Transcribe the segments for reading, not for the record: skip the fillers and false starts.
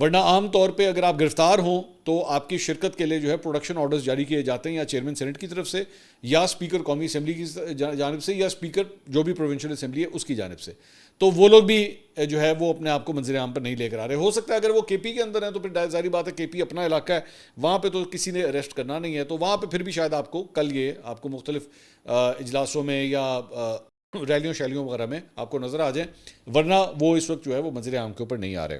ورنہ عام طور پہ اگر آپ گرفتار ہوں تو آپ کی شرکت کے لیے جو ہے پروڈکشن آرڈرز جاری کیے جاتے ہیں یا چیئرمین سینٹ کی طرف سے یا اسپیکر قومی اسمبلی کی جانب سے یا اسپیکر جو بھی پروونشل اسمبلی ہے اس کی جانب سے. تو وہ لوگ بھی جو ہے وہ اپنے آپ کو منظر عام پر نہیں لے کر آ رہے. ہو سکتا ہے اگر وہ کے پی کے اندر ہیں تو پھر ظاہری بات ہے کے پی اپنا علاقہ ہے, وہاں پہ تو کسی نے اریسٹ کرنا نہیں ہے, تو وہاں پہ پھر بھی شاید آپ کو کل یہ آپ کو مختلف اجلاسوں میں یا ریلیوں شیلیوں وغیرہ میں آپ کو نظر آ جائیں, ورنہ وہ اس وقت جو ہے وہ منظر عام کے اوپر نہیں آ رہے.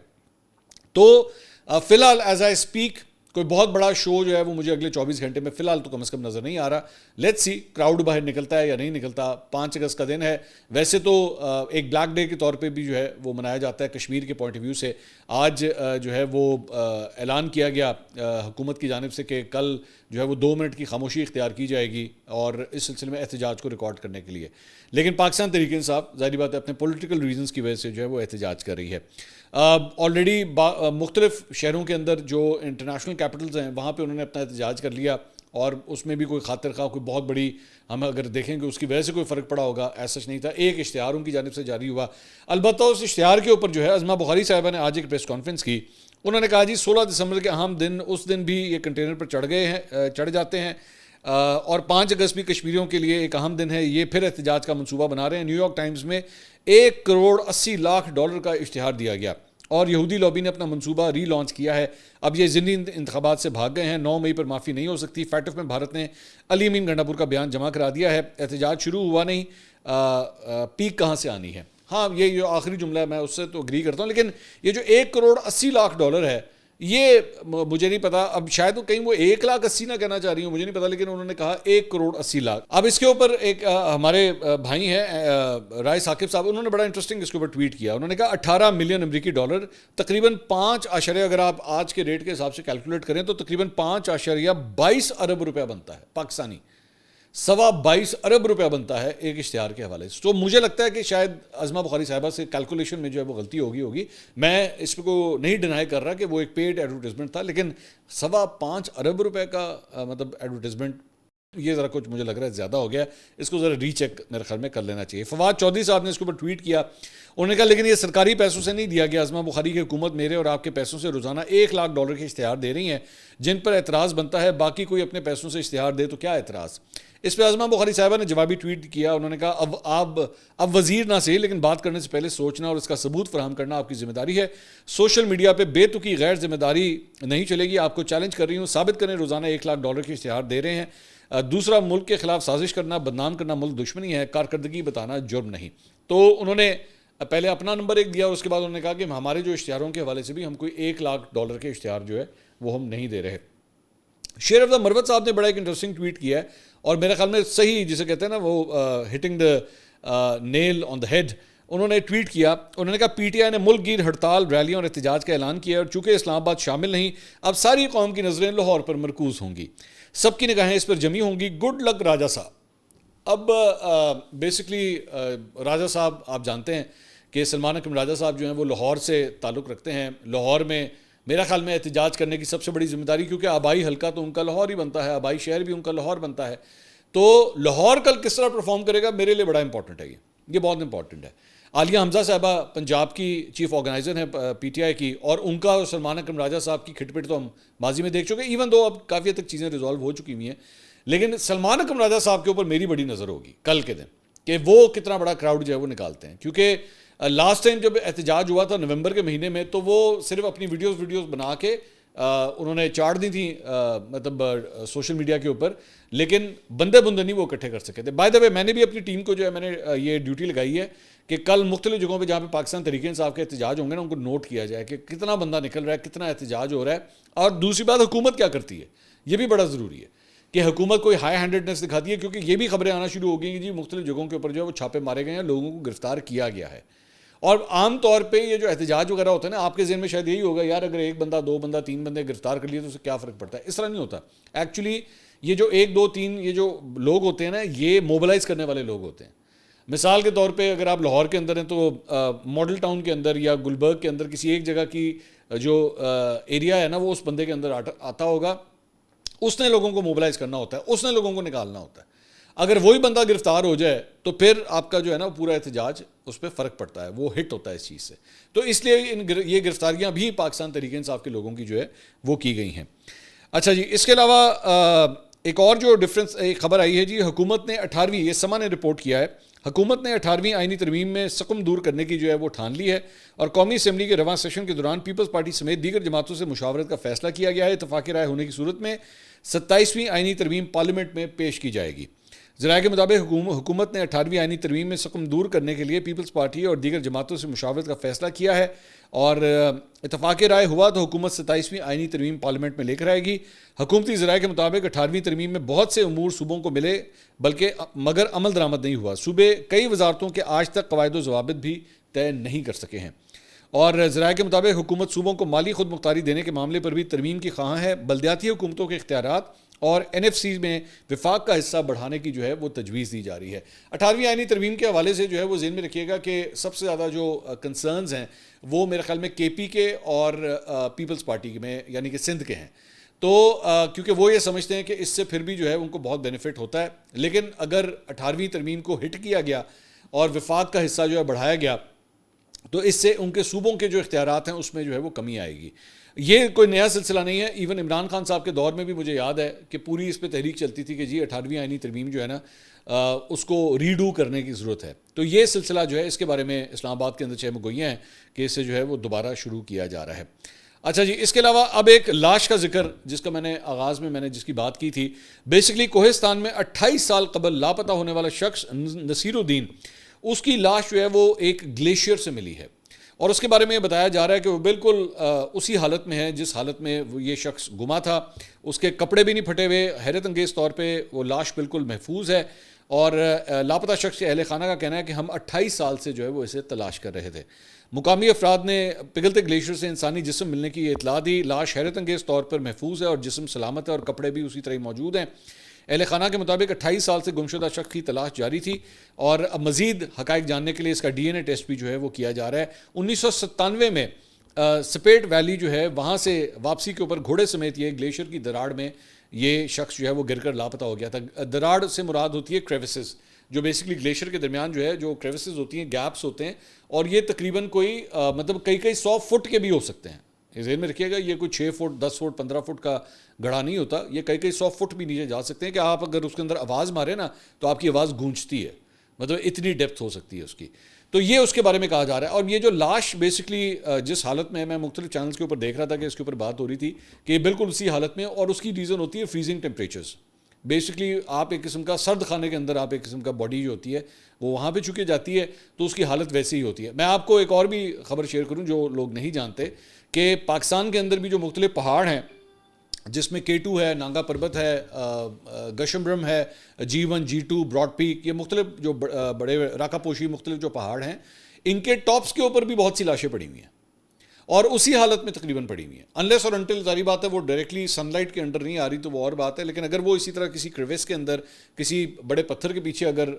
تو فی الحال ایز آئی اسپیک کوئی بہت بڑا شو جو ہے وہ مجھے اگلے 24 گھنٹے میں فی الحال تو کم از کم نظر نہیں آ رہا. لیٹس سی کراؤڈ باہر نکلتا ہے یا نہیں نکلتا. 5 اگست کا دن ہے, ویسے تو ایک بلیک ڈے کے طور پہ بھی جو ہے وہ منایا جاتا ہے کشمیر کے پوائنٹ آف ویو سے. آج جو ہے وہ اعلان کیا گیا حکومت کی جانب سے کہ کل جو ہے وہ 2 منٹ کی خاموشی اختیار کی جائے گی اور اس سلسلے میں احتجاج کو ریکارڈ کرنے کے لیے. لیکن پاکستان تحریک انصاف ظاہری بات ہے اپنے پولیٹیکل ریزنز کی وجہ سے جو ہے وہ احتجاج کر رہی ہے. آلریڈی مختلف شہروں کے اندر جو انٹرنیشنل کیپٹلز ہیں وہاں پہ انہوں نے اپنا احتجاج کر لیا, اور اس میں بھی کوئی خاطر خواہ کوئی بہت بڑی ہم اگر دیکھیں کہ اس کی وجہ سے کوئی فرق پڑا ہوگا ایسا نہیں تھا. ایک اشتہار ان کی جانب سے جاری ہوا. البتہ اس اشتہار کے اوپر جو ہے عظمہ بخاری صاحبہ نے آج ایک پریس کانفرنس کی. انہوں نے کہا جی 16 دسمبر کے اہم دن, اس دن بھی یہ کنٹینر پر چڑھ جاتے ہیں, اور 5 اگست بھی کشمیریوں کے لیے ایک اہم دن ہے. یہ پھر احتجاج کا منصوبہ بنا رہے ہیں. نیو یارک ٹائمز میں $1.80 کا اشتہار دیا گیا اور یہودی لابی نے اپنا منصوبہ ری لانچ کیا ہے. اب یہ ضمنی انتخابات سے بھاگ گئے ہیں, 9 مئی پر معافی نہیں ہو سکتی. فیٹف میں بھارت نے علی امین گنڈا پور کا بیان جمع کرا دیا ہے. احتجاج شروع ہوا نہیں, پیک کہاں سے آنی ہے. ہاں یہ جو آخری جملہ ہے میں اس سے تو اگری کرتا ہوں, لیکن یہ جو $1.80 ہے یہ مجھے نہیں پتا, اب شاید وہ کہیں وہ 1,80,000 نہ کہنا چاہ رہی ہوں, مجھے نہیں پتا, لیکن انہوں نے کہا 1,80,00,000. اب اس کے اوپر ایک ہمارے بھائی ہیں رائے ثاقب صاحب, انہوں نے بڑا انٹرسٹنگ اس کے اوپر ٹویٹ کیا. انہوں نے کہا $18 ملین امریکی, تقریباً 5 اشاریہ, اگر آپ آج کے ریٹ کے حساب سے کیلکولیٹ کریں تو تقریباً 5.22 ارب روپیہ بنتا ہے پاکستانی, 22 ارب روپیہ بنتا ہے ایک اشتہار کے حوالے سے. تو مجھے لگتا ہے کہ شاید عظمہ بخاری صاحبہ سے کیلکولیشن میں جو ہے وہ غلطی ہوگی. میں اس کو نہیں ڈینائی کر رہا کہ وہ ایک پیڈ ایڈورٹیزمنٹ تھا, لیکن 5.25 ارب روپے کا مطلب ایڈورٹیزمنٹ, یہ ذرا کچھ مجھے لگ رہا ہے زیادہ ہو گیا. اس کو ذرا ری چیک میرے خیال میں کر لینا چاہیے. فواد چودھری صاحب نے اس کے اوپر ٹویٹ کیا. انہوں نے کہا لیکن یہ سرکاری پیسوں سے نہیں دیا گیا. عظمہ بخاری کی حکومت میرے اور آپ کے پیسوں سے روزانہ $1,00,000 کے اشتہار دے رہی ہیں جن پر اعتراض بنتا ہے. باقی کوئی اپنے پیسوں سے اشتہار دے تو کیا اعتراض. اس پہ عظمہ بخاری صاحبہ نے جوابی ٹویٹ کیا. انہوں نے کہا اب وزیر نہ صحیح لیکن بات کرنے سے پہلے سوچنا اور اس کا ثبوت فراہم کرنا آپ کی ذمہ داری ہے. سوشل میڈیا پہ بے تکی غیر ذمہ داری نہیں چلے گی. آپ کو چیلنج کر رہی ہوں, ثابت کریں روزانہ $1,00,000 کے اشتہار دے رہے ہیں. دوسرا, ملک کے خلاف سازش کرنا, بدنام کرنا ملک دشمنی ہے, کارکردگی بتانا جرم نہیں. تو انہوں نے پہلے اپنا نمبر 1 دیا اور اس کے بعد انہوں نے کہا کہ ہمارے جو اشتہاروں کے حوالے سے بھی ہم کوئی $1,00,000 کے اشتہار جو ہے وہ ہم نہیں دے رہے. شیر آف دا مروت صاحب نے بڑا ایک انٹرسٹنگ ٹویٹ کیا ہے اور میرے خیال میں صحیح جسے کہتے ہیں نا وہ hitting the Nile on the head. انہوں نے ٹویٹ کیا, انہوں نے کہا پی ٹی آئی نے ملک گیر ہڑتال, ریلیوں اور احتجاج کا اعلان کیا اور چونکہ اسلام آباد شامل نہیں اب ساری قوم کی نظریں لاہور پر مرکوز ہوں گی, سب کی نگاہیں اس پر جمی ہوں گی. گڈ لک راجہ صاحب. اب بیسکلی راجہ صاحب آپ جانتے ہیں کہ سلمان اکرم راجہ صاحب جو ہیں وہ لاہور سے تعلق رکھتے ہیں. لاہور میں میرا خیال میں احتجاج کرنے کی سب سے بڑی ذمہ داری, کیونکہ آبائی حلقہ تو ان کا لاہور ہی بنتا ہے, آبائی شہر بھی ان کا لاہور بنتا ہے. تو لاہور کل کس طرح پرفارم کرے گا میرے لیے بڑا امپورٹنٹ ہے. یہ بہت امپورٹنٹ ہے. عالیہ حمزہ صاحبہ پنجاب کی چیف آرگنائزر ہیں پی ٹی آئی کی, اور ان کا اور سلمان اکرم راجہ صاحب کی کھٹ پٹ تو ہم ماضی میں دیکھ چکے, ایون دو اب کافی حد تک چیزیں ریزالو ہو چکی ہوئی ہیں. لیکن سلمان اکرم راجہ صاحب کے اوپر میری بڑی نظر ہوگی کل کے دن کہ وہ کتنا بڑا کراؤڈ جو ہے وہ نکالتے ہیں. کیونکہ لاسٹ ٹائم جب احتجاج ہوا تھا نومبر کے مہینے میں تو وہ صرف اپنی ویڈیوز بنا کے انہوں نے چاڑ دی تھی مطلب سوشل میڈیا کے اوپر, لیکن بندے نہیں وہ اکٹھے کر سکے تھے. بائی دا وے میں نے بھی اپنی ٹیم کو جو ہے میں نے یہ ڈیوٹی لگائی ہے کہ کل مختلف جگہوں پہ جہاں پہ پاکستان تحریک انصاف کے احتجاج ہوں گے نا ان کو نوٹ کیا جائے کہ کتنا بندہ نکل رہا ہے, کتنا احتجاج ہو رہا ہے. اور دوسری بات حکومت کیا کرتی ہے, یہ بھی بڑا ضروری ہے کہ حکومت کوئی ہائی ہینڈڈنس دکھاتی ہے, کیونکہ یہ بھی خبریں آنا شروع ہو گئی کہ جی مختلف جگہوں کے اوپر جو ہے وہ چھاپے مارے گئے ہیں, لوگوں کو گرفتار کیا گیا ہے. اور عام طور پہ یہ جو احتجاج وغیرہ ہوتا ہے نا, آپ کے ذہن میں شاید یہی ہوگا یار اگر 1 بندہ 2 بندہ 3 بندے گرفتار کر لیے تو اس سے کیا فرق پڑتا ہے. اس طرح نہیں ہوتا. ایکچولی یہ جو 1 2 3 یہ جو لوگ ہوتے ہیں نا, یہ موبلائز کرنے والے لوگ ہوتے ہیں. مثال کے طور پہ اگر آپ لاہور کے اندر ہیں تو ماڈل ٹاؤن کے اندر یا گلبرگ کے اندر کسی ایک جگہ کی جو ایریا ہے نا وہ اس بندے کے اندر آتا ہوگا, اس نے لوگوں کو موبلائز کرنا ہوتا ہے, اس نے لوگوں کو نکالنا ہوتا ہے. اگر وہی بندہ گرفتار ہو جائے تو پھر آپ کا جو ہے نا پورا احتجاج اس پہ فرق پڑتا ہے, وہ ہٹ ہوتا ہے اس چیز سے. تو اس لیے یہ گرفتاریاں بھی پاکستان تحریک انصاف کے لوگوں کی جو ہے وہ کی گئی ہیں. اچھا جی, اس کے علاوہ ایک اور جو ڈفرینس ایک خبر آئی ہے جی, حکومت نے 18ویں, یہ سما نے رپورٹ کیا ہے, حکومت نے 18ویں آئینی ترمیم میں سقم دور کرنے کی جو ہے وہ ٹھان لی ہے, اور قومی اسمبلی کے رواں سیشن کے دوران پیپلز پارٹی سمیت دیگر جماعتوں سے مشاورت کا فیصلہ کیا گیا ہے. اتفاق رائے ہونے کی صورت میں 27ویں آئینی ترمیم پارلیمنٹ میں پیش کی جائے گی. ذرائع کے مطابق حکومت نے 18ویں آئینی ترمیم میں سقم دور کرنے کے لیے پیپلز پارٹی اور دیگر جماعتوں سے مشاورت کا فیصلہ کیا ہے, اور اتفاق رائے ہوا تو حکومت 27ویں آئینی ترمیم پارلیمنٹ میں لے کر آئے گی. حکومتی ذرائع کے مطابق 18ویں ترمیم میں بہت سے امور صوبوں کو ملے مگر عمل درآمد نہیں ہوا. صوبے کئی وزارتوں کے آج تک قواعد و ضوابط بھی طے نہیں کر سکے ہیں. اور ذرائع کے مطابق حکومت صوبوں کو مالی خود مختاری دینے کے معاملے پر بھی ترمیم کی خواہاں ہے. بلدیاتی حکومتوں کے اختیارات اور NFC میں وفاق کا حصہ بڑھانے کی جو ہے وہ تجویز دی جا رہی ہے. 18ویں آئینی ترمیم کے حوالے سے جو ہے وہ ذہن میں رکھیے گا کہ سب سے زیادہ جو کنسرنز ہیں وہ میرے خیال میں KP کے اور پیپلز پارٹی میں یعنی کہ سندھ کے ہیں. تو کیونکہ وہ یہ سمجھتے ہیں کہ اس سے پھر بھی جو ہے ان کو بہت بینیفٹ ہوتا ہے, لیکن اگر 18ویں ترمیم کو ہٹ کیا گیا اور وفاق کا حصہ جو ہے بڑھایا گیا تو اس سے ان کے صوبوں کے جو اختیارات ہیں اس میں جو ہے وہ کمی آئے گی. یہ کوئی نیا سلسلہ نہیں ہے, ایون عمران خان صاحب کے دور میں بھی مجھے یاد ہے کہ پوری اس پہ تحریک چلتی تھی کہ جی 18ویں آئینی ترمیم جو ہے نا اس کو ریڈو کرنے کی ضرورت ہے. تو یہ سلسلہ جو ہے اس کے بارے میں اسلام آباد کے اندر چھ مگوئیاں ہیں کہ اسے جو ہے وہ دوبارہ شروع کیا جا رہا ہے. اچھا جی, اس کے علاوہ اب ایک لاش کا ذکر جس کا میں نے آغاز میں نے جس کی بات کی تھی, بیسکلی کوہستان میں 28 سال قبل لاپتہ ہونے والا شخص نصیر الدین, اس کی لاش جو ہے وہ ایک گلیشیئر سے ملی ہے, اور اس کے بارے میں یہ بتایا جا رہا ہے کہ وہ بالکل اسی حالت میں ہے جس حالت میں یہ شخص گما تھا. اس کے کپڑے بھی نہیں پھٹے ہوئے, حیرت انگیز طور پہ وہ لاش بالکل محفوظ ہے, اور لاپتہ شخص کے اہل خانہ کا کہنا ہے کہ ہم 28 سال سے جو ہے وہ اسے تلاش کر رہے تھے. مقامی افراد نے پگھلتے گلیشیئر سے انسانی جسم ملنے کی یہ اطلاع دی. لاش حیرت انگیز طور پر محفوظ ہے اور جسم سلامت ہے, اور کپڑے بھی اسی طرح موجود ہیں. اہل خانہ کے مطابق 28 سال سے گمشدہ شخص کی تلاش جاری تھی, اور اب مزید حقائق جاننے کے لیے اس کا DNA ٹیسٹ بھی جو ہے وہ کیا جا رہا ہے. 1997 میں سپیٹ ویلی جو ہے وہاں سے واپسی کے اوپر گھوڑے سمیت یہ گلیشیئر کی دراڑ میں یہ شخص جو ہے وہ گر کر لاپتہ ہو گیا تھا. دراڑ سے مراد ہوتی ہے کریوسز, جو بیسکلی گلیشیئر کے درمیان جو ہے جو کریوسز ہوتی ہیں, گیپس ہوتے ہیں, اور یہ تقریباً کوئی مطلب کئی 100 فٹ کے بھی ہو سکتے ہیں. یہ ذہن میں رکھیے گا, یہ کوئی 6 فٹ 10 فٹ 15 فٹ کا گڑھا نہیں ہوتا, یہ کئی 100 فٹ بھی نیچے جا سکتے ہیں کہ آپ اگر اس کے اندر آواز مارے نا تو آپ کی آواز گونجتی ہے, مطلب اتنی ڈیپتھ ہو سکتی ہے اس کی. تو یہ اس کے بارے میں کہا جا رہا ہے. اور یہ جو لاش بیسکلی جس حالت میں مختلف چینلز کے اوپر دیکھ رہا تھا کہ اس کے اوپر بات ہو رہی تھی کہ یہ بالکل اسی حالت میں, اور اس کی ریزن ہوتی ہے فریزنگ ٹیمپریچرز. بیسکلی آپ ایک قسم کا سرد خانے کے اندر آپ ایک قسم کا باڈی جو ہوتی ہے وہ وہاں پہ چکے جاتی ہے تو اس کی حالت ویسی ہی ہوتی ہے. میں آپ کو ایک اور بھی خبر شیئر کروں جو لوگ نہیں جانتے کہ پاکستان کے اندر بھی جو مختلف پہاڑ ہیں جس میں K2 ہے, نانگا پربت ہے, گشمبرم ہے, G1 G2 براڈ پیک, یہ مختلف جو بڑے راکا پوشی مختلف جو پہاڑ ہیں ان کے ٹاپس کے اوپر بھی بہت سی لاشیں پڑی ہوئی ہیں, اور اسی حالت میں تقریباً پڑی ہوئی ہیں. انلیس اور انٹل ظاہری بات ہے وہ ڈائریکٹلی سن لائٹ کے انڈر نہیں آ رہی تو وہ اور بات ہے, لیکن اگر وہ اسی طرح کسی کریوس کے اندر کسی بڑے پتھر کے پیچھے اگر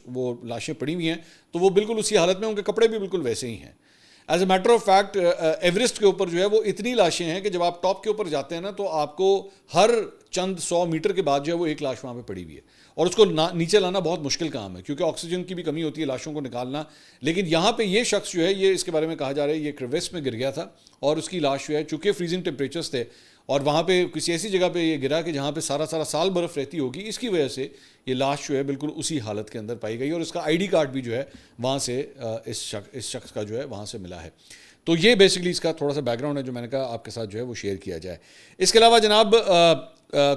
وہ لاشیں پڑی ہوئی ہیں تو وہ بالکل اسی حالت میں, ان کے کپڑے بھی بالکل ویسے ہی ہیں. As a matter of fact Everest کے اوپر جو ہے وہ اتنی لاشیں ہیں کہ جب آپ ٹاپ کے اوپر جاتے ہیں نا تو آپ کو ہر چند 100 میٹر کے بعد جو ہے وہ ایک لاش وہاں پہ پڑی ہوئی ہے, اور اس کو نیچے لانا بہت مشکل کام ہے کیونکہ آکسیجن کی بھی کمی ہوتی ہے لاشوں کو نکالنا. لیکن یہاں پہ یہ شخص جو ہے یہ اس کے بارے میں کہا جا رہا ہے یہ کریوس میں گر گیا تھا, اور اس کی لاش جو ہے چونکہ فریزنگ ٹیمپریچرز تھے اور وہاں پہ کسی ایسی جگہ پہ یہ گرا کہ جہاں پہ سارا سال برف رہتی ہوگی, اس کی وجہ سے یہ لاش جو ہے بالکل اسی حالت کے اندر پائی گئی, اور اس کا ID کارڈ بھی جو ہے وہاں سے اس شخص کا جو ہے وہاں سے ملا ہے. تو یہ بیسکلی اس کا تھوڑا سا بیک گراؤنڈ ہے جو میں نے کہا آپ کے ساتھ جو ہے وہ شیئر کیا جائے. اس کے علاوہ جناب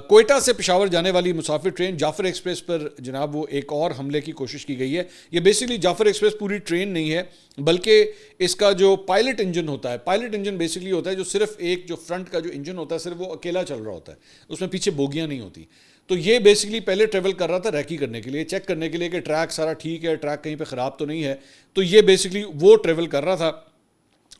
کوئٹہ سے پشاور جانے والی مسافر ٹرین جعفر ایکسپریس پر جناب وہ ایک اور حملے کی کوشش کی گئی ہے. یہ بیسکلی جعفر ایکسپریس پوری ٹرین نہیں ہے بلکہ اس کا جو پائلٹ انجن ہوتا ہے, پائلٹ انجن بیسکلی ہوتا ہے جو صرف ایک جو فرنٹ کا جو انجن ہوتا ہے صرف وہ اکیلا چل رہا ہوتا ہے, اس میں پیچھے بوگیاں نہیں ہوتی. تو یہ بیسکلی پہلے ٹریول کر رہا تھا ریکی کرنے کے لیے, چیک کرنے کے لیے کہ ٹریک سارا ٹھیک ہے, ٹریک کہیں پہ خراب تو نہیں ہے. تو یہ بیسکلی وہ ٹریول کر رہا تھا,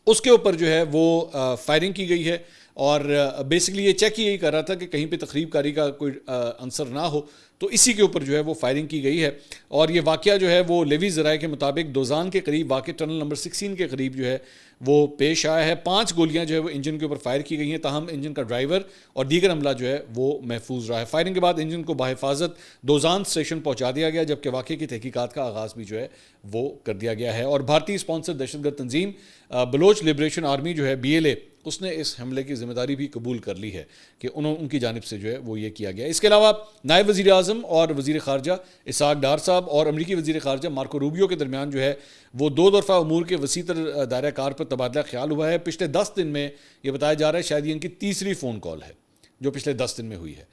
اس کے اوپر جو ہے وہ فائرنگ کی گئی ہے, اور بیسکلی یہ چیک یہی کر رہا تھا کہ کہیں پہ تخریب کاری کا کوئی عنصر نہ ہو، تو اسی کے اوپر جو ہے وہ فائرنگ کی گئی ہے. اور یہ واقعہ جو ہے وہ لیوی ذرائع کے مطابق دوزان کے قریب واقع ٹنل نمبر 16 کے قریب جو ہے وہ پیش آیا ہے. 5 گولیاں جو ہے وہ انجن کے اوپر فائر کی گئی ہیں، تاہم انجن کا ڈرائیور اور دیگر عملہ جو ہے وہ محفوظ رہا ہے. فائرنگ کے بعد انجن کو بحفاظت دوزان اسٹیشن پہنچا دیا گیا، جبکہ واقعے کی تحقیقات کا آغاز بھی جو ہے وہ کر دیا گیا ہے. اور بھارتی اسپانسر دہشت گرد تنظیم بلوچ لبریشن آرمی جو ہے BLA، اس نے اس حملے کی ذمہ داری بھی قبول کر لی ہے کہ ان کی جانب سے جو ہے وہ یہ کیا گیا. اس کے علاوہ نائب وزیر اعظم اور وزیر خارجہ اسحاق ڈار صاحب اور امریکی وزیر خارجہ مارکو روبیو کے درمیان جو ہے وہ 2 طرفہ امور کے وسیع تر دائرہ کار پر تبادلہ خیال ہوا ہے. پچھلے 10 دن میں یہ بتایا جا رہا ہے شاید یہ ان کی تیسری فون کال ہے جو پچھلے 10 دن میں ہوئی ہے.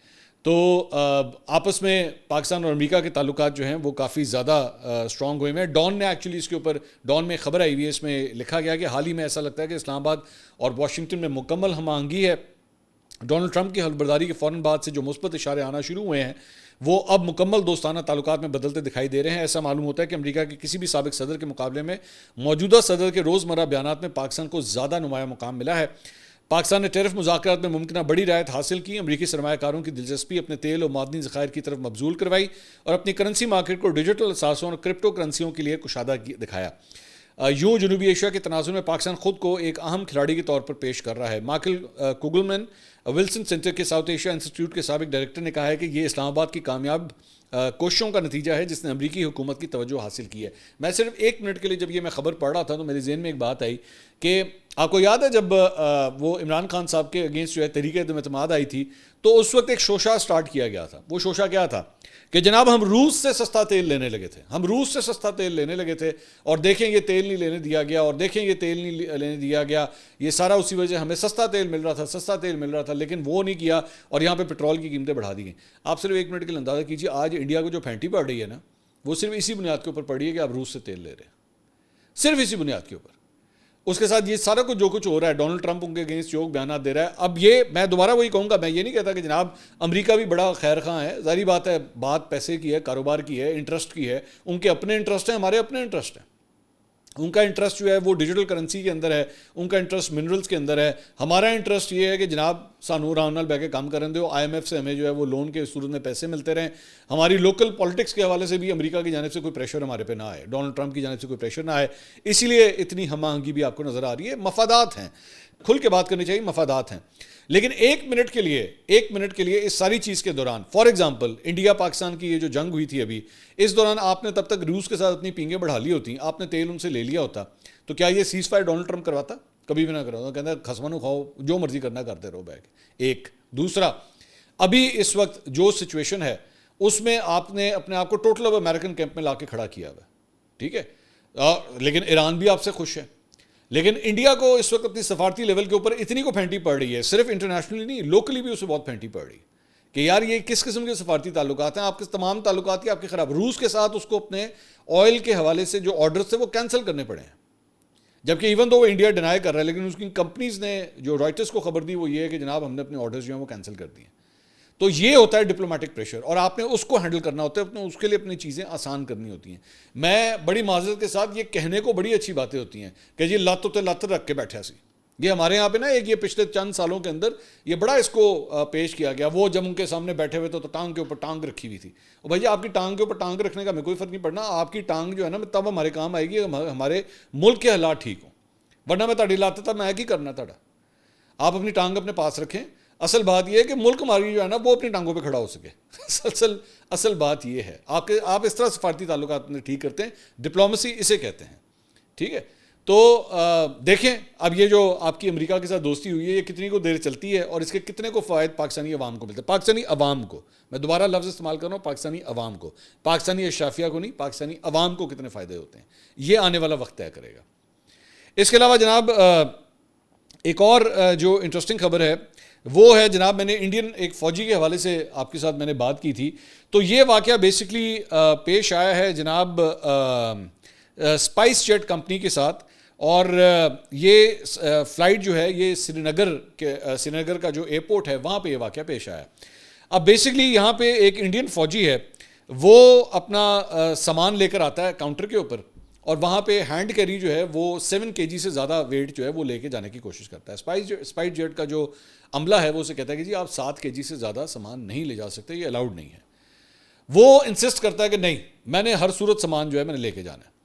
تو آپس میں پاکستان اور امریکہ کے تعلقات جو ہیں وہ کافی زیادہ اسٹرانگ ہوئے ہیں. ڈان نے ایکچولی اس کے اوپر، ڈان میں خبر آئی ہوئی ہے، اس میں لکھا گیا کہ حال ہی میں ایسا لگتا ہے کہ اسلام آباد اور واشنگٹن میں مکمل ہم آہنگی ہے. ڈونلڈ ٹرمپ کی حلف برداری کے فوراً بعد سے جو مثبت اشارے آنا شروع ہوئے ہیں وہ اب مکمل دوستانہ تعلقات میں بدلتے دکھائی دے رہے ہیں. ایسا معلوم ہوتا ہے کہ امریکہ کے کسی بھی سابق صدر کے مقابلے میں موجودہ صدر کے روزمرہ بیانات میں پاکستان کو زیادہ نمایاں مقام ملا ہے. پاکستان نے ٹیرف مذاکرات میں ممکنہ بڑی رعایت حاصل کی. امریکی سرمایہ کاروں کی دلچسپی اپنے تیل اور معدنی ذخائر کی طرف مبذول کروائی اور اپنی کرنسی مارکیٹ کو ڈیجیٹل اثاثوں اور کرپٹو کرنسیوں کے لیے کشادہ دکھایا. یوں جنوبی ایشیا کے تناظر میں پاکستان خود کو ایک اہم کھلاڑی کے طور پر پیش کر رہا ہے. مائیکل کوگلمین ولسن سینٹر کے ساؤتھ ایشیا انسٹیٹیوٹ کے سابق ڈائریکٹر نے کہا ہے کہ یہ اسلام آباد کی کامیاب کوششوں کا نتیجہ ہے جس نے امریکی حکومت کی توجہ حاصل کی ہے. میں صرف 1 منٹ کے لیے جب یہ میں خبر پڑھ رہا تھا تو میرے ذہن میں ایک بات آئی کہ آپ کو یاد ہے جب وہ عمران خان صاحب کے اگینسٹ جو ہے تحریک عدم اعتماد آئی تھی تو اس وقت ایک شوشہ سٹارٹ کیا گیا تھا. وہ شوشہ کیا تھا کہ جناب ہم روس سے سستا تیل لینے لگے تھے اور دیکھیں یہ تیل نہیں لینے دیا گیا، اور دیکھیں یہ تیل نہیں لینے دیا گیا، یہ سارا اسی وجہ ہمیں سستا تیل مل رہا تھا لیکن وہ نہیں کیا اور یہاں پہ پیٹرول کی قیمتیں بڑھا دی گئیں. آپ صرف 1 منٹ کے لیے اندازہ کیجیے آج انڈیا کو جو پھینٹی پڑ رہی ہے نا وہ صرف اسی بنیاد کے اوپر پڑ رہی ہے کہ آپ روس سے تیل لے رہے ہیں، صرف اسی بنیاد کے اوپر. اس کے ساتھ یہ سارا کچھ جو کچھ ہو رہا ہے، ڈونلڈ ٹرمپ ان کے اگینسٹ جو بیانات دے رہا ہے. اب یہ میں دوبارہ وہی کہوں گا، میں یہ نہیں کہتا کہ جناب امریکہ بھی بڑا خیر خواہ ہے، ظاہری بات ہے، بات پیسے کی ہے، کاروبار کی ہے، انٹرسٹ کی ہے. ان کے اپنے انٹرسٹ ہیں، ہمارے اپنے انٹرسٹ ہیں. ان کا انٹرسٹ جو ہے وہ ڈیجیٹل کرنسی کے اندر ہے، ان کا انٹرسٹ منرلز کے اندر ہے. ہمارا انٹرسٹ یہ ہے کہ جناب سانو آرام نال بہ کے کام کریں دو، IMF سے ہمیں جو ہے وہ لون کے صورت میں پیسے ملتے رہیں. ہماری لوکل پالیٹکس کے حوالے سے بھی امریکہ کی جانب سے کوئی پریشر ہمارے پہ نہ آئے، ڈونلڈ ٹرمپ کی جانب سے کوئی پریشر نہ آئے. اسی لیے اتنی ہم آہنگی بھی آپ کو نظر آ رہی ہے. مفادات ہیں، کھل کے بات کرنی چاہیے، مفادات ہیں. لیکن 1 منٹ کے لیے اس ساری چیز کے دوران، فار ایگزامپل انڈیا پاکستان کی یہ جو جنگ ہوئی تھی ابھی، اس دوران آپ نے تب تک روس کے ساتھ اپنی پینگیں بڑھا لی ہوتی، آپ نے تیل ان سے لے لیا ہوتا، تو کیا یہ سیز فائر ڈونلڈ ٹرمپ کرواتا؟ کبھی بھی نہ کرواتا. کہتا ہے خسمانو کھاؤ، جو مرضی کرنا کرتے رہو بیٹھ کے. ایک دوسرا، ابھی اس وقت جو سچویشن ہے اس میں آپ نے اپنے آپ کو ٹوٹل آف امریکن کیمپ میں لا کے کھڑا کیا ہوا ہے، ٹھیک ہے. لیکن ایران بھی آپ سے خوش ہے. لیکن انڈیا کو اس وقت اپنی سفارتی لیول کے اوپر اتنی کو پھینٹی پڑ رہی ہے، صرف انٹرنیشنلی نہیں، لوکلی بھی اسے بہت پھینٹی پڑ رہی ہے کہ یار یہ کس قسم کے سفارتی تعلقات ہیں. آپ کے تمام تعلقات ہی آپ کے خراب. روس کے ساتھ اس کو اپنے آئل کے حوالے سے جو آرڈرز تھے وہ کینسل کرنے پڑے ہیں، جبکہ ایون تو وہ انڈیا ڈینائی کر رہا ہے، لیکن اس کی کمپنیز نے جو رائٹرز کو خبر دی وہ یہ ہے کہ جناب ہم نے اپنے آرڈرز جو ہیں وہ کینسل کر دیے. تو یہ ہوتا ہے ڈپلومیٹک پریشر، اور آپ نے اس کو ہینڈل کرنا ہوتا ہے، اس کے لیے اپنی چیزیں آسان کرنی ہوتی ہیں. میں بڑی معذرت کے ساتھ یہ کہنے کو بڑی اچھی باتیں ہوتی ہیں کہ جی لت تے لت رکھ کے بیٹھا سی. یہ ہمارے یہاں پہ نا ایک یہ پچھلے چند سالوں کے اندر یہ بڑا اس کو پیش کیا گیا. وہ جب ان کے سامنے بیٹھے ہوئے تو ٹانگ کے اوپر ٹانگ رکھی ہوئی تھی. اور بھائی آپ کی ٹانگ کے اوپر ٹانگ رکھنے کا ہمیں کوئی فرق نہیں پڑنا. آپ کی ٹانگ جو ہے نا تب ہمارے کام آئے گی ہمارے ملک کے حالات ٹھیک ہوں، ورنہ میں تاڑی لاتا تھا میں کی کرنا تھا. آپ اپنی ٹانگ اپنے پاس رکھیں. اصل بات یہ ہے کہ ملک ہماری جو ہے نا وہ اپنی ٹانگوں پہ کھڑا ہو سکے. اصل بات یہ ہے آپ اس طرح سفارتی تعلقات اپنے ٹھیک کرتے ہیں. ڈپلومیسی اسے کہتے ہیں، ٹھیک ہے. تو دیکھیں اب یہ جو آپ کی امریکہ کے ساتھ دوستی ہوئی ہے یہ کتنی کو دیر چلتی ہے اور اس کے کتنے کو فوائد پاکستانی عوام کو ملتے ہیں. پاکستانی عوام کو، میں دوبارہ لفظ استعمال کر رہا ہوں، پاکستانی عوام کو، پاکستانی اشرافیہ کو نہیں، پاکستانی عوام کو کتنے فائدے ہوتے ہیں یہ آنے والا وقت طے کرے گا. اس کے علاوہ جناب ایک اور جو انٹرسٹنگ خبر ہے وہ ہے جناب، میں نے انڈین ایک فوجی کے حوالے سے آپ کے ساتھ میں نے بات کی تھی. تو یہ واقعہ بیسکلی پیش آیا ہے جناب اسپائس جیٹ کمپنی کے ساتھ، اور یہ فلائٹ جو ہے یہ سری نگر کا جو ایئرپورٹ ہے وہاں پہ یہ واقعہ پیش آیا. اب بیسکلی یہاں پہ ایک انڈین فوجی ہے، وہ اپنا سامان لے کر آتا ہے کاؤنٹر کے اوپر، اور وہاں پہ ہینڈ کیری جو ہے وہ 7 kg سے زیادہ ویٹ جو ہے وہ لے کے جانے کی کوشش کرتا ہے. اسپائس جیٹ کا جو عملہ ہے وہ اسے کہتا ہے کہ جی آپ 7 kg سے زیادہ سامان نہیں لے جا سکتے, یہ الاؤڈ نہیں ہے. وہ انسسٹ کرتا ہے کہ نہیں, میں نے ہر صورت سامان جو ہے میں نے لے کے جانا ہے.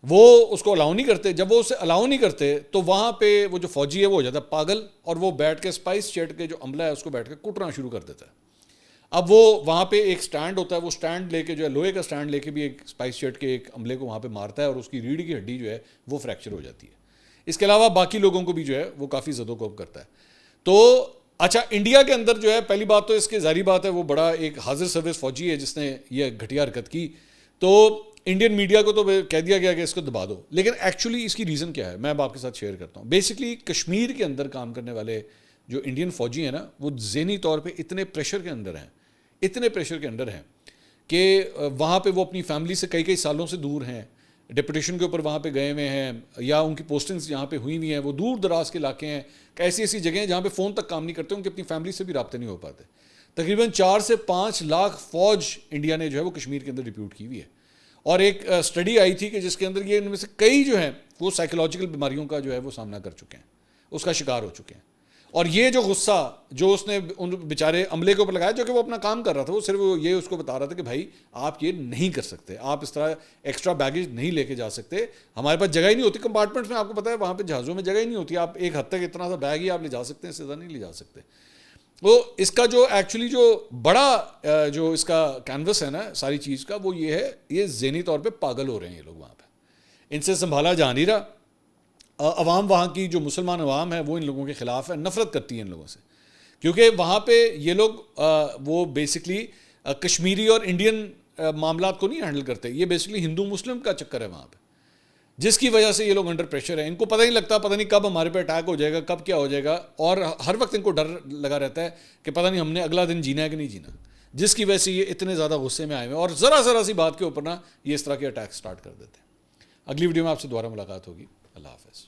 وہ اس کو الاؤ نہیں کرتے. جب وہ اسے الاؤ نہیں کرتے تو وہاں پہ وہ جو فوجی ہے وہ ہو جاتا ہے پاگل, اور وہ بیٹھ کے اسپائس جیٹ کے جو عملہ ہے اس کو بیٹھ کے کٹنا شروع کر دیتا ہے. اب وہ وہاں پہ ایک سٹینڈ ہوتا ہے, وہ سٹینڈ لے کے جو ہے لوہے کا سٹینڈ لے کے بھی ایک اسپائس جیٹ کے ایک عملے کو وہاں پہ مارتا ہے, اور اس کی ریڑھ کی ہڈی جو ہے وہ فریکچر ہو جاتی ہے. اس کے علاوہ باقی لوگوں کو بھی جو ہے وہ کافی زد و کوب کرتا ہے. تو اچھا, انڈیا کے اندر جو ہے پہلی بات تو اس کی ظاہری بات ہے وہ بڑا ایک حاضر سروس فوجی ہے جس نے یہ گھٹیا حرکت کی, تو انڈین میڈیا کو تو کہہ دیا گیا کہ اس کو دبا دو. لیکن ایکچولی اس کی ریزن کیا ہے میں اب آپ کے ساتھ شیئر کرتا ہوں. بیسکلی کشمیر کے اندر کام کرنے والے جو انڈین فوجی ہیں نا, وہ ذہنی طور پہ اتنے پریشر کے اندر ہیں کہ وہاں پہ وہ اپنی فیملی سے کئی سالوں سے دور ہیں, ڈپٹیشن کے اوپر وہاں پہ گئے ہوئے ہیں, یا ان کی پوسٹنگز یہاں پہ ہوئی ہوئی ہیں, وہ دور دراز کے علاقے ہیں, ایسی جگہیں ہیں جہاں پہ فون تک کام نہیں کرتے, ان کی اپنی فیملی سے بھی رابطے نہیں ہو پاتے. تقریباً 4 سے 5 لاکھ فوج انڈیا نے جو ہے وہ کشمیر کے اندر ڈپیوٹ کی ہوئی ہے. اور ایک اسٹڈی آئی تھی کہ جس کے اندر یہ ان میں سے کئی جو ہیں وہ سائیکولوجیکل بیماریوں کا جو ہے وہ سامنا کر چکے ہیں, اس کا شکار ہو چکے ہیں. اور یہ جو غصہ جو اس نے ان بیچارے عملے کے اوپر لگایا, جو کہ وہ اپنا کام کر رہا تھا, وہ صرف یہ اس کو بتا رہا تھا کہ بھائی آپ یہ نہیں کر سکتے, آپ اس طرح ایکسٹرا بیگیج نہیں لے کے جا سکتے, ہمارے پاس جگہ ہی نہیں ہوتی کمپارٹمنٹس میں. آپ کو پتہ ہے وہاں پہ جہازوں میں جگہ ہی نہیں ہوتی, آپ ایک حد تک اتنا سا بیگ ہی آپ لے جا سکتے ہیں, اس سے زیادہ نہیں لے جا سکتے. وہ اس کا جو ایکچولی جو بڑا جو اس کا کینوس ہے نا ساری چیز کا, وہ یہ ہے, یہ ذہنی طور پہ پاگل ہو رہے ہیں یہ لوگ وہاں پہ, ان سے سنبھالا جا نہیں رہا. عوام وہاں کی جو مسلمان عوام ہے وہ ان لوگوں کے خلاف ہے, نفرت کرتی ہے ان لوگوں سے, کیونکہ وہاں پہ یہ لوگ وہ بیسکلی کشمیری اور انڈین معاملات کو نہیں ہینڈل کرتے, یہ بیسکلی ہندو مسلم کا چکر ہے وہاں پہ, جس کی وجہ سے یہ لوگ انڈر پریشر ہیں. ان کو پتہ نہیں لگتا, پتہ نہیں کب ہمارے پہ اٹیک ہو جائے گا, کب کیا ہو جائے گا, اور ہر وقت ان کو ڈر لگا رہتا ہے کہ پتہ نہیں ہم نے اگلا دن جینا ہے کہ نہیں جینا, جس کی وجہ سے یہ اتنے زیادہ غصے میں آئے ہوئے ہیں, اور ذرا سی بات کے اوپر نا یہ اس طرح کے اٹیک سٹارٹ کر دیتے ہیں. اگلی ویڈیو میں آپ سے دوبارہ ملاقات ہوگی. اللہ حافظ.